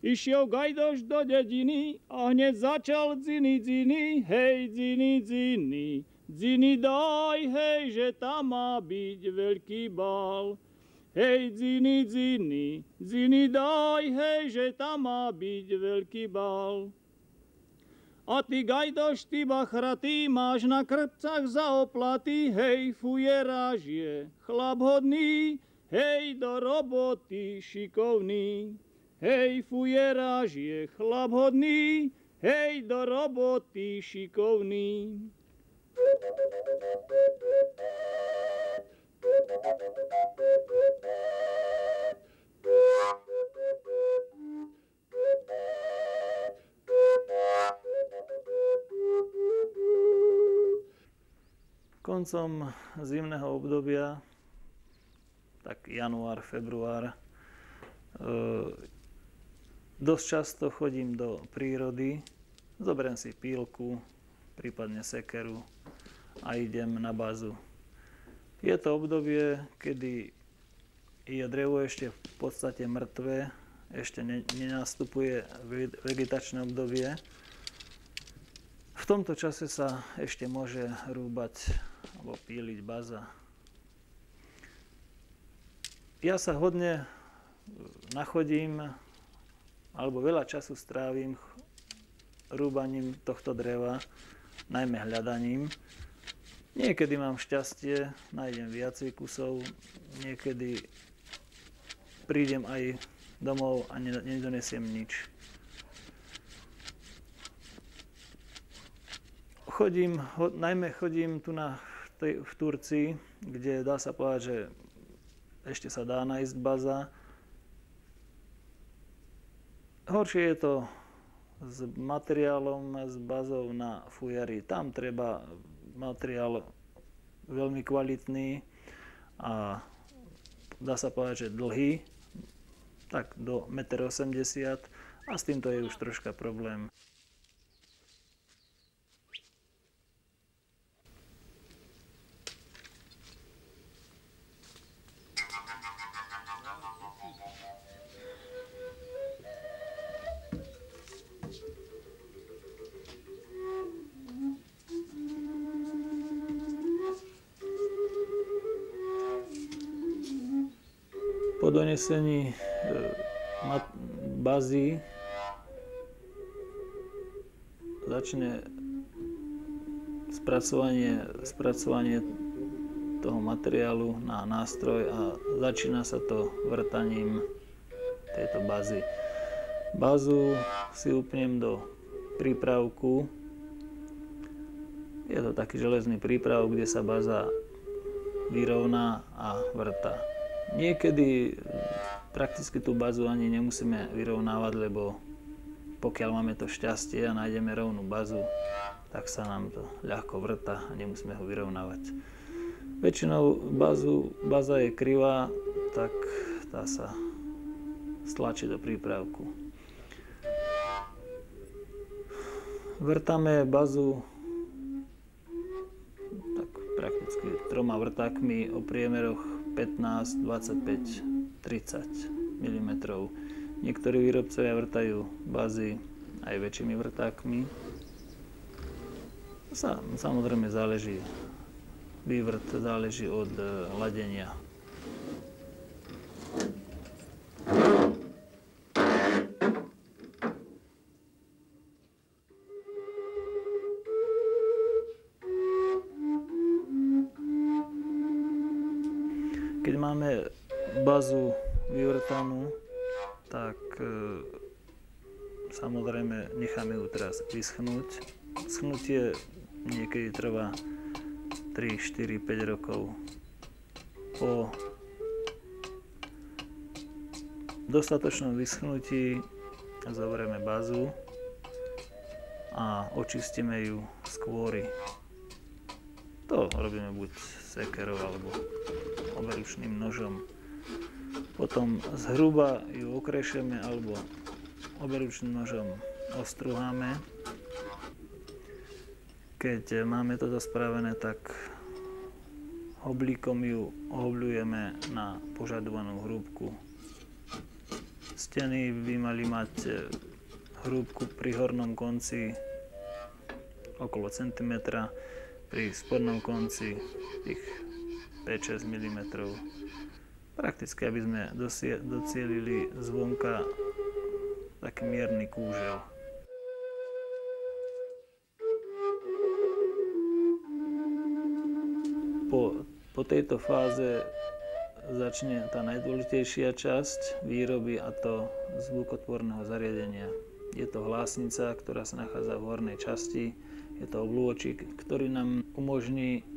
Išiel Gajdoš do dediny a hneď začal dziny, dziny, hej, dziny, dziny. Dziny daj, hej, že tam má byť veľký bál. Hej, dziny, dziny, dziny daj, hej, že tam má byť veľký bál. A ty, Gajdoš, ty bachratý, máš na krpcach za oplaty, hej, fujeráž je chlap hodný, hej, do roboty šikovný. Hej, fujeráž je chlap hodný, hej, do roboty šikovný. Koncom zimného obdobia, tak január, február, dosť často chodím do prírody, zoberiem si pílku, prípadne sekeru a idem na bazu. Je to obdobie, kedy je drevo ešte v podstate mŕtve, ešte nenastupuje vegetačné obdobie. V tomto čase sa ešte môže rúbať alebo píliť baza. Ja sa hodne nachodím alebo veľa času strávim rúbaním tohto dreva, najmä hľadaním. Niekedy mám šťastie, nájdem viacej kusov, niekedy prídem aj domov a nedonesiem nič. Najmä chodím tu v Turcii, kde dá sa povedať, že ešte sa dá nájsť baza. Horšie je to s materiálom, s bazou na fujari. Tam treba materiál veľmi kvalitný a dá sa povedať, že dlhý, tak do 1,80 m a s týmto je už troška problém. Po donesení bazy začne spracovanie toho materiálu na nástroj a začína sa to vrtaním tejto bazy. Bazu si upnem do prípravku. Je to taký železný prípravok, kde sa baza vyrovná a vrta. Niekedy prakticky tú bazu ani nemusíme vyrovnávať, lebo pokiaľ máme to šťastie a nájdeme rovnú bazu, tak sa nám to ľahko vrta a nemusíme ho vyrovnávať. Väčšinou baza je krivá, tak tá sa stlačí do prípravku. Vrtáme bazu tak prakticky 3 vrtákmi o priemeroch 15, 25, 30 mm. Niektorí výrobcovia vrtajú bazy aj väčšími vrtákmi. Samozrejme vývrt záleží od ladenia. Keď máme bazu vyvrtanú, tak samozrejme necháme ju teraz vyschnúť. Schnutie niekedy trvá 3, 4, 5 rokov. Po dostatočnom vyschnutí zoberieme bazu a očistíme ju z kôry. To robíme buď sekerou alebo oberučným nožom. Potom zhruba ju okrešeme alebo oberučným nožom ostruháme. Keď máme toto spravené, tak hoblíkom ju ohobľujeme na požadovanú hrúbku. Steny by mali mať hrúbku pri hornom konci okolo centimetra, pri spodnom konci tých 5-6 mm. Prakticky, aby sme docielili zvonka taký mierny kúžel. Po tejto fáze začne tá najdôležitejšia časť výroby, a to zvukotvorného zariadenia. Je to hlásnica, ktorá sa nachádza v hornej časti. Je to oblôčik, ktorý nám umožní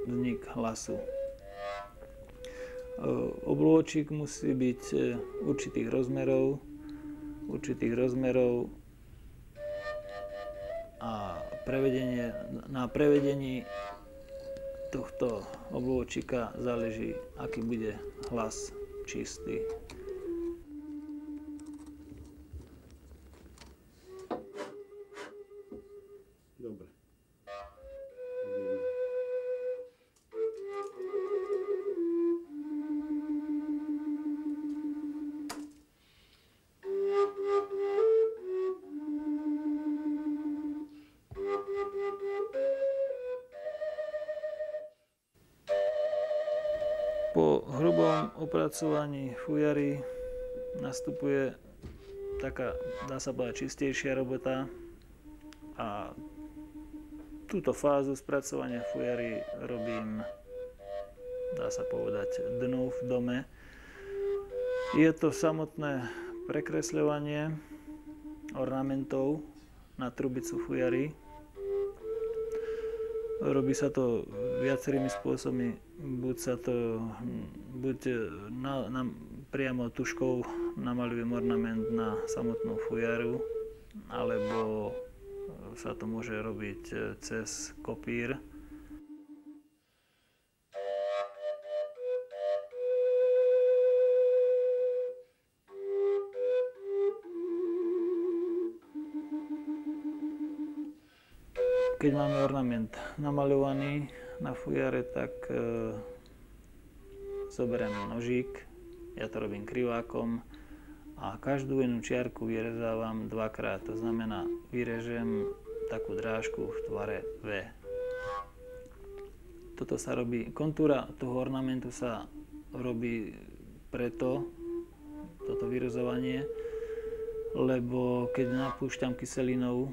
vznik hlasu. Oblôčik musí byť určitých rozmerov a na prevedení tohto oblôčika záleží, aký bude hlas čistý. Dobre. Po hrubom opracovaní fujary nastupuje taká, dá sa povedať, čistejšia robota a túto fázu spracovania fujary robím, dá sa povedať, dnu v dome. Je to samotné prekresľovanie ornamentov na trubicu fujary. Robí sa to viacerými spôsobmi, buď priamo tuškou namalujem ornament na samotnú fujaru, alebo sa to môže robiť cez kopír. Keď máme ornament namaľovaný na fujare, tak zoberiem nožík, ja to robím krivákom a každú jednu čiarku vyrezávam dvakrát, to znamená vyrežem takú drážku v tvare V. Toto sa robí, kontúra toho ornamentu sa robí preto, toto vyrezovanie, lebo keď napúšťam kyselinou,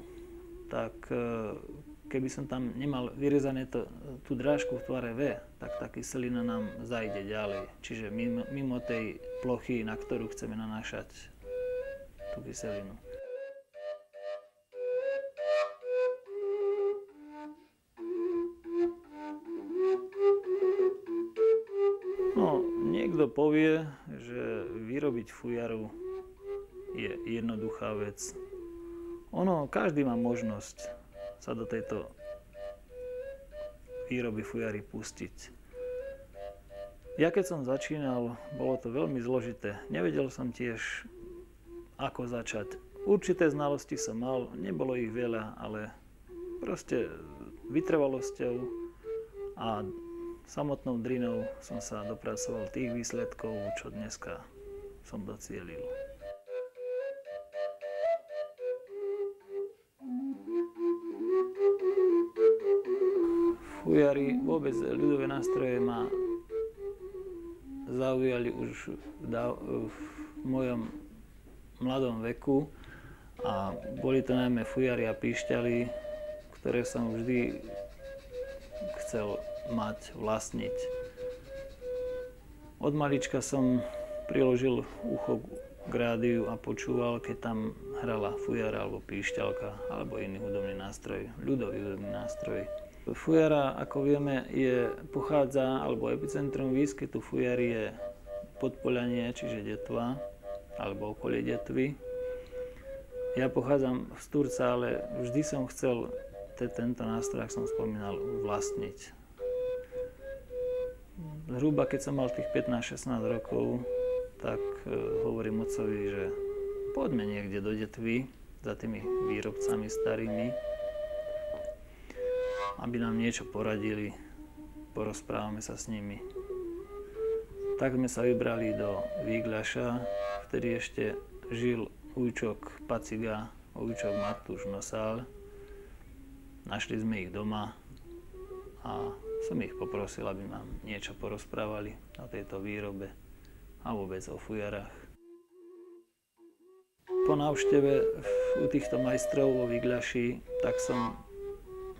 tak keby som tam nemal vyrezané tú drážku v tvare V, tak tá kyselina nám zajde ďalej. Čiže mimo tej plochy, na ktorú chceme nanášať tú kyselinu. No, niekto povie, že vyrobiť fujaru je jednoduchá vec. Každý má možnosť sa do tejto výroby fujary pustiť. Ja keď som začínal, bolo to veľmi zložité. Nevedel som tiež, ako začať. Určité znalosti som mal, nebolo ich veľa, ale proste vytrvalosťou a samotnou drinou som sa dopracoval tých výsledkov, čo dneska som docielil. Fujary, vôbec ľudové nástroje ma zaujali už v mojom mladom veku a boli to najmä fujary a píšťaly, ktoré som vždy chcel mať, vlastniť. Od malička som priložil ucho k rádiu a počúval, keď tam hrala fujara alebo píšťalka alebo iný hudobný nástroj, ľudový hudobný nástroj. Fujara, ako vieme, pochádza, alebo epicentrum výskytu fujary je Podpoľanie, čiže Detva. alebo okolie Detvy. Ja pochádzam z Turca, ale vždy som chcel tento nástroj, ak som spomínal, vlastniť. Zhruba keď som mal tých 15-16 rokov, tak hovorím otcovi, že poďme niekde do Detvy za tými výrobcami starými, aby nám niečo poradili, porozprávame sa s nimi. Tak sme sa vybrali do Výgľaša, vtedy ešte žil ujčok Paciga, ujčok Matúš Nosál. Našli sme ich doma a som ich poprosil, aby nám niečo porozprávali o tejto výrobe a vôbec o fujarách. Po návšteve u týchto majstrov vo Výgľaši, tak som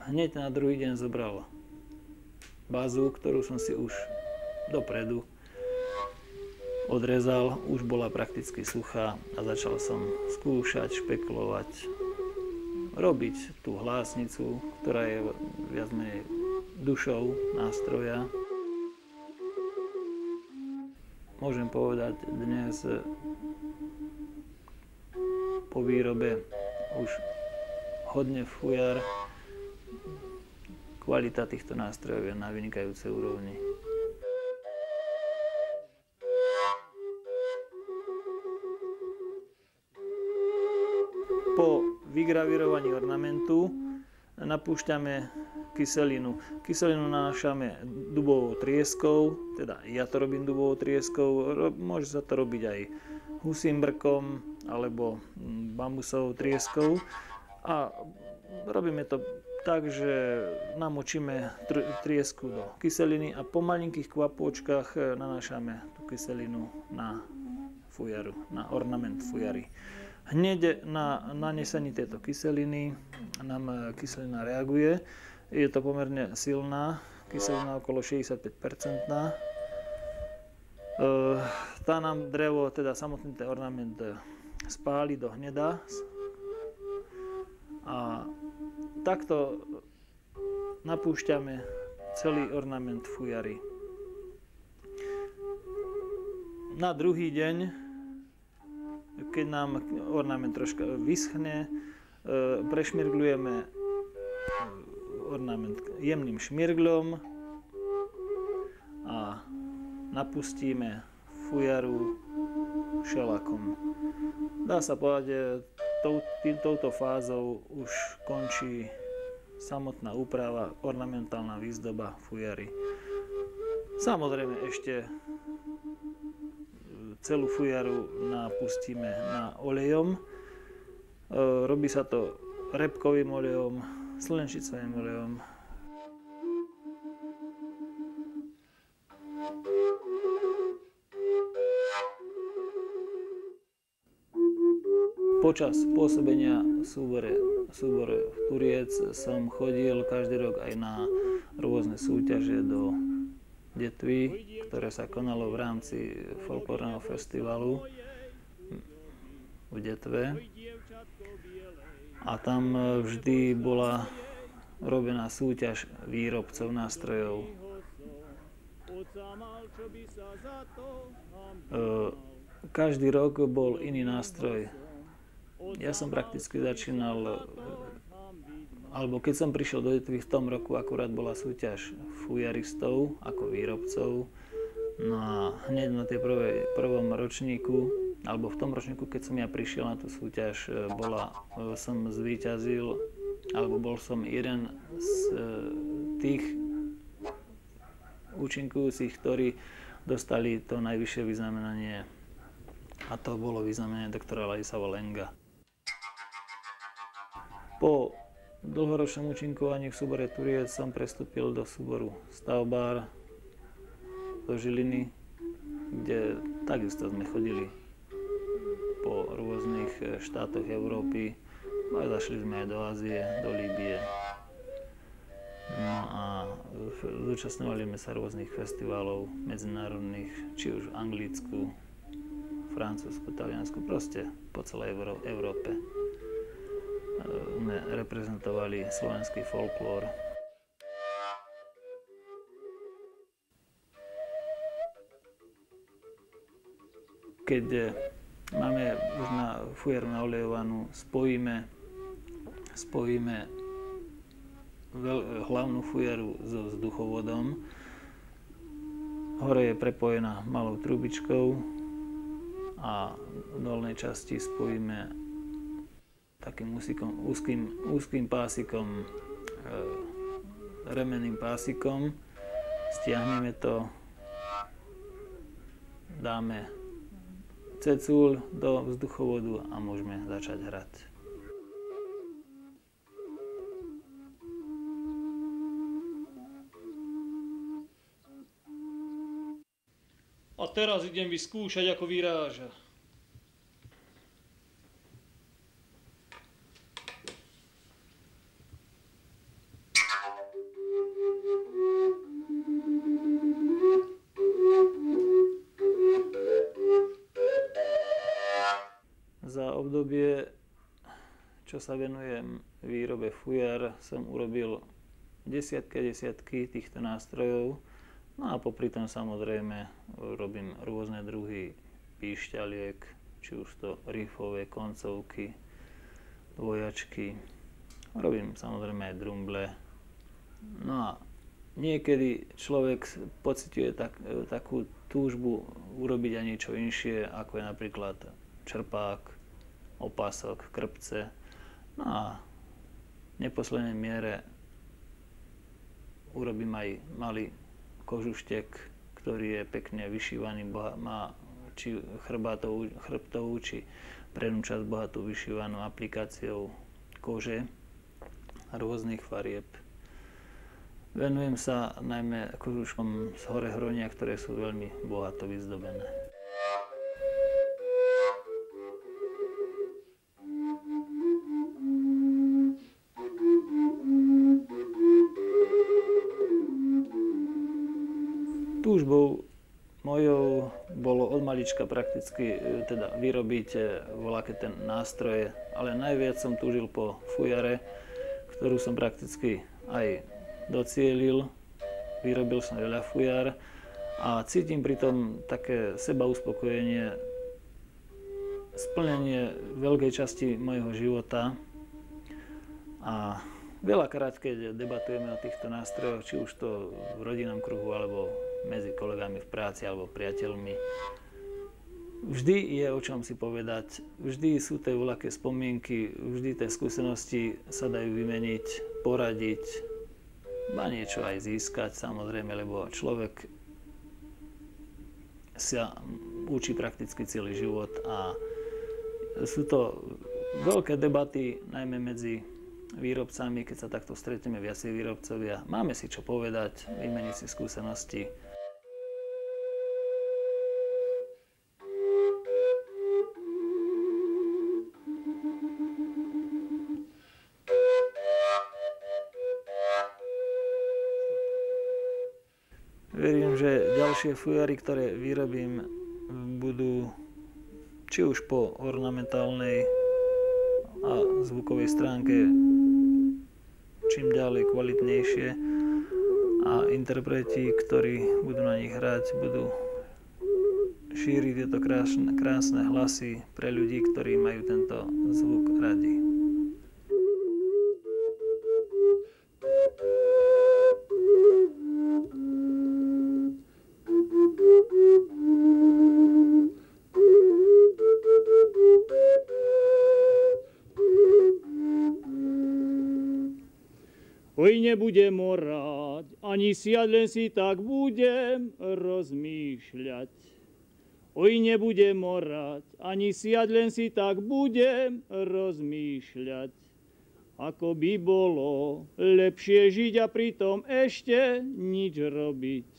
hneď na druhý deň zobral bazu, ktorú som si už dopredu odrezal, už bola prakticky suchá a začal som skúšať, špekulovať, robiť tú hlásnicu, ktorá je viac menej dušou nástroja. Môžem povedať dnes po výrobe už hodne fujar, kvalita týchto nástrojov je na vynikajúcej úrovni. Po vygravírovaní ornamentu napúšťame kyselinu. Kyselinu nanášame dubovou trieskou, teda ja to robím dubovou trieskou, môže sa to robiť aj husím brkom alebo bambusovou trieskou. A robíme to tak, že namočíme triesku do kyseliny a po malinkých kvapôčkach nanášame tú kyselinu na fujaru, na ornament fujary. Hneď na nanesení tejto kyseliny nám kyselina reaguje. Je to pomerne silná kyselina, okolo 65%. Tá nám drevo, teda samotný ten ornament spáli do hneda. A takto napúšťame celý ornament fujary. Na druhý deň, keď nám ornament troška vyschne, prešmirglujeme ornament jemným šmirglom a napustíme fujaru šelakom. Dá sa povedať, touto fázou už končí samotná úprava, ornamentálna výzdoba fujary. Samozrejme ešte celú fujaru napustíme na olejom. Robí sa to repkovým olejom, slnečnicovým olejom. Počas pôsobenia súbore Turiec som chodil každý rok aj na rôzne súťaže do Detvy, ktoré sa konalo v rámci folklórneho festivalu v Detve. A tam vždy bola robená súťaž výrobcov nástrojov. Každý rok bol iný nástroj. Ja som prakticky začínal, alebo keď som prišiel do Detvy v tom roku, akurát bola súťaž fujaristov ako výrobcov. No a hneď na tej prvom ročníku, alebo v tom ročníku, keď som ja prišiel na tú súťaž, som zvíťazil, alebo bol som jeden z tých účinkujúcich, ktorí dostali to najvyššie vyznamenanie, a to bolo vyznamenanie doktora Ladislava Lenga. Po dlhoročnom účinkovaní v súbore Turiec som prestúpil do súboru Stavbár do Žiliny, kde takisto sme chodili po rôznych štátoch Európy. Zašli sme aj do Ázie, do Líbie. No a zúčastňovali sme sa rôznych festivalov medzinárodných, či už v Anglicku, Francúzsku, Taliansku, proste po celej Európe. Sme reprezentovali slovenský folklór. Keď máme už na fujaru naolejovanú, spojíme hlavnú fujaru so vzduchovodom. Hore je prepojená malou trubičkou a v dolnej časti spojíme takým úzkým pásikom, remenným pásikom. Stiahneme to, dáme cecúľ do vzduchovodu a môžeme začať hrať. A teraz idem vyskúšať, ako vyráža. Za obdobie, čo sa venujem výrobe fujar, som urobil desiatky týchto nástrojov. No a popri tom samozrejme robím rôzne druhy píšťaliek, či už to riffové, koncovky, dvojačky. Robím samozrejme aj drumble. No a niekedy človek pociťuje takú túžbu urobiť aj niečo inšie, ako je napríklad čerpák, opasok, krpce. No a v neposlednej miere urobím aj malý kožuštek, ktorý je pekne vyšívaný, má či chrbtovú, či prednú časť bohatú vyšívanú aplikáciou kože rôznych farieb. Venujem sa najmä kožuškom z horehronia, ktoré sú veľmi bohato vyzdobené. Túžbou mojou bolo od malička prakticky teda vyrobiť voľaké ten nástroje, ale najviac som túžil po fujare, ktorú som prakticky aj docielil. Vyrobil som veľa fujar a cítim pritom také sebauspokojenie, splnenie veľkej časti mojho života. A veľakrát, keď debatujeme o týchto nástrojoch, či už to v rodinnom kruhu, alebo medzi kolegami v práci, alebo priateľmi, vždy je o čom si povedať, vždy sú tie voľaké spomienky, vždy tie skúsenosti sa dajú vymeniť, poradiť, a niečo aj získať samozrejme, lebo človek sa učí prakticky celý život a sú to veľké debaty, najmä medzi výrobcami, keď sa takto stretneme viacej výrobcovia. Máme si čo povedať, vymeniť si skúsenosti. Verím, že ďalšie fujary, ktoré vyrobím, budú či už po ornamentálnej a zvukovej stránke čím ďalej kvalitnejšie a interpreti, ktorí budú na nich hrať, budú šíriť tieto krásne hlasy pre ľudí, ktorí majú tento zvuk radi. Oj, nebudem orať, ani siať, len si tak budem rozmýšľať. Oj, nebudem orať, ani siať, len si tak budem rozmýšľať. Ako by bolo lepšie žiť a pritom ešte nič robiť.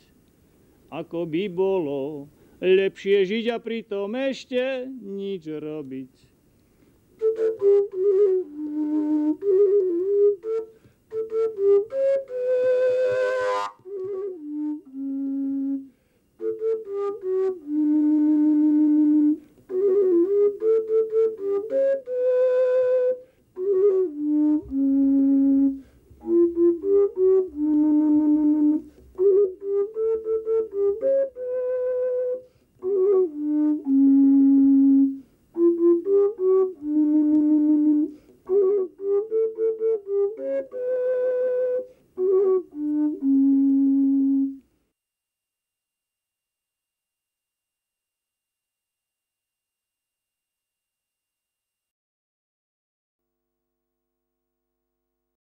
Ako by bolo lepšie žiť a pritom ešte nič robiť.